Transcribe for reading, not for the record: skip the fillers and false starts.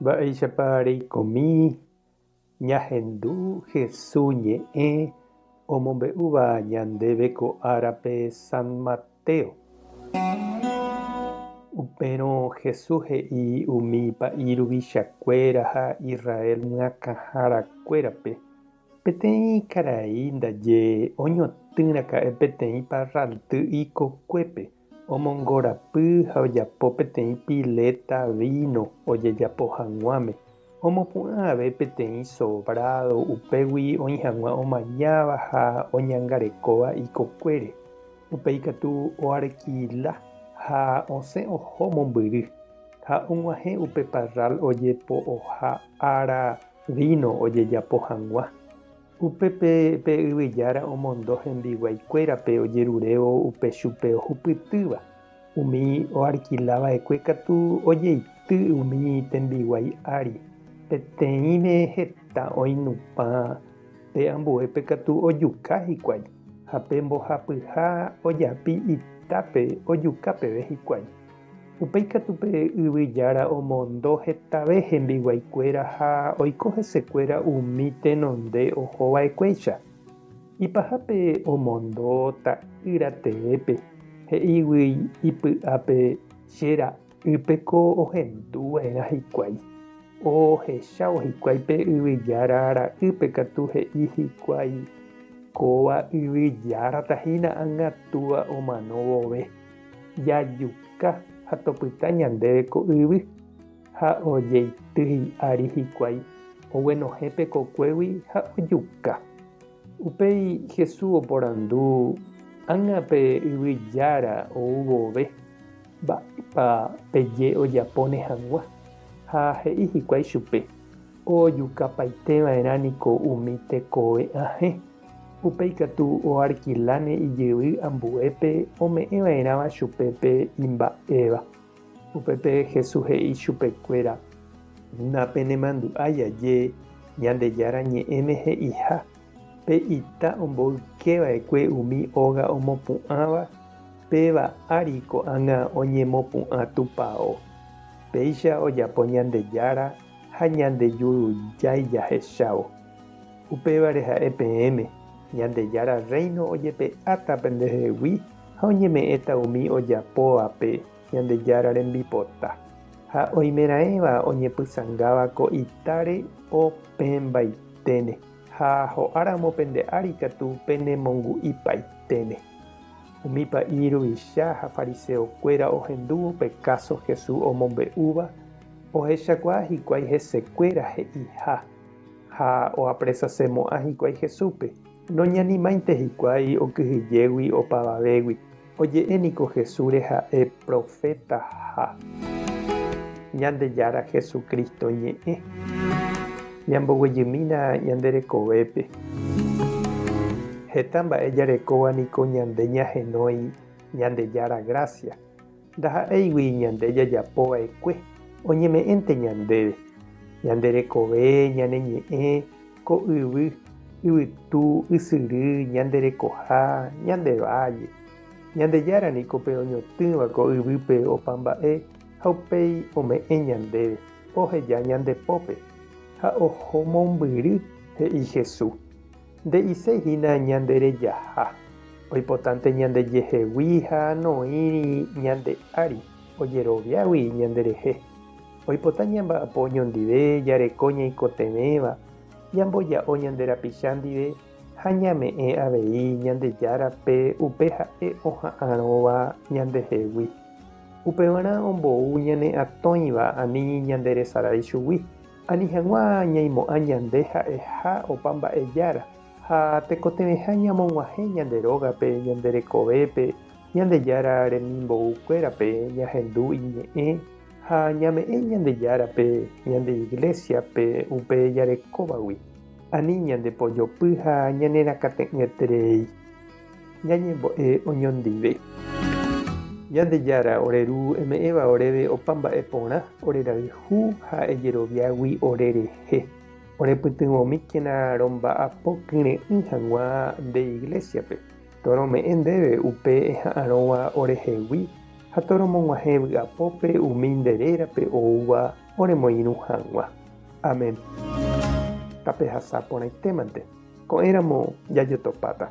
Mba'éichapa reikomi ñahendu Jesús ñe'ẽ omombe'úva ñandéve ko árape San Mateo. Upérõ Jesús he'i umi pa'íruveichakuéra ha Israel ñakãharakuérape peteĩ karai ndaje oñotỹraka'e peteĩ parrandy ikokuépe omongorapy ha ojapo peteĩ pileta víno ojejapo hag̃uáme omopu'ãve peteĩ sobrado upégui oĩ hag̃ua omañáva ha oñangarekóva ikokuére upéi katu oarquila ha osẽ oho mombyry ha og̃uahẽ upe parral ojepo'oha ára víno ojejapo hag̃ua. Upépe pe yvyjára omondo hembiguaikuérape ojerurévo upe chupe ohupytýva. Umi oarquilava'ekue katu ojeity umi tembiguai ári. Peteĩve heta oinupã pe ambuépe katu ojuka hikuái ha pe mbohapyha ojapi itápe ojuka peve hikuái. Upéi katu pe yvyjára omondo hetave hembiguaikuéra ha oiko hesekuéra umi tenonde ohova'ekuéicha. Ipahápe omondo ta'ýra tevépe he'ígui ipy'ápe che ra'ýpeko ohenduva'erã hikuái. Ohechávo hikuái pe yvyjára ra'ýpe katu he'i hikuái kóva yvyjáratahína ág̃atúva omano vove. Jajuka ha topyta ñandéve ko yvy ha ojeity hi'ári hikuái oguenohẽpe kokuégui ha ojuka. Upéi Jesús oporandu ág̃ape yvyjára ou vove mba'épa peje ojapóne hag̃ua ha he'i hikuái chupe ojukapaiteva'erã niko umi tekove ahẽ. Upéi katu oarquiláne ijyvy ambuépe ome'ẽva'erãva chupe pe imba'éva. Upépe Jesús he'i chupekuéra: napenemandu'ájaje Ñandejára ñe'ẽme he'iha pe ita omboykeva'ekue umi óga omopu'ãva péva ári ko'ág̃a oñemopu'ã tupão. Péicha ojapo Ñandejára ha ñandejurujái jahechávo. Upévare ha'e peẽme Ñandejára reino ojepe'áta pendehegui ha oñeme'ẽta umi ojapóvape Ñandejára rembipota ha oimeraẽva oñepysangáva ko itáre opembaiténe ha ho'áramo pende ári katu penemongu'ipaiténe. Umi pa'íruveicha ha fariseokuéra ohendúvo pe káso Jesús omombe'úva ohechakuaa hikuái hesekuéra he'iha ha oapresasemo'ã hikuái Jesúspe. Noñanimáinte hikuái okyhyjégui opavavégui oje'éniko Jesús reha'e profetaha Ñandejára Jesucristo ñe'ẽ. Ñamboguejymína ñande rekovépe. Heta mba'e jarekóva niko ñande ñahenói Ñandejára gracia. Ndaha'éigui ñande jajapova'ekue oñeme'ẽnte ñandéve. Ñande rekove ñane ñe'ẽ ko yvy, yvytu, ysyry, ñande rekoha, ñande valle. Ñandejára niko pe oñotỹva ko yvýpe opa mba'e ha upéi ome'ẽ ñandéve oheja ñandepópe ha oho mombyry he'i Jesús. Nde'iséhína ñanderejaha oipotánte ñandejehegui ha noíri ñande ári ojeroviágui ñanderehe. Oipota ñamba'apo oñondive jareko ñaikotevẽva ñamboja'o ñanderapicha ndive ha ñame'ẽ avei Ñandejárape upe ha'e oha'ãrõva ñandehegui. Upevarã ombou ñane atõiva ani ñanderesarái chugui ani hag̃ua ñaimo'ã ñande ha'eha opa mba'ejára ha tekotevẽha ñamog̃uahẽ ñanderógape ñanderekovépe Ñandejára remimbo'ukuérape ñahendu iñe'ẽ ha ñame'ẽ Ñandejárape ñande iglesiape upe jarekóvagui ani ñandepojopy ha ñanerakate'ỹterei ñañembo'e oñondive. Ñandejára oreru eme'ẽva oréve opa mba'e porã orerayhu ha ejeroviágui orerehe. Orepytyvõmíkena romba'apokýre'ỹ hag̃ua nde iglesiape. Torome'ẽ ndéve upe eha'ãrõva orehegui ha toromog̃uahẽ vy'apópe umi nderérape oúva oremoirũ hag̃ua. Amen. Tapehasa porãitémante. Ko'ẽramo jajotopáta.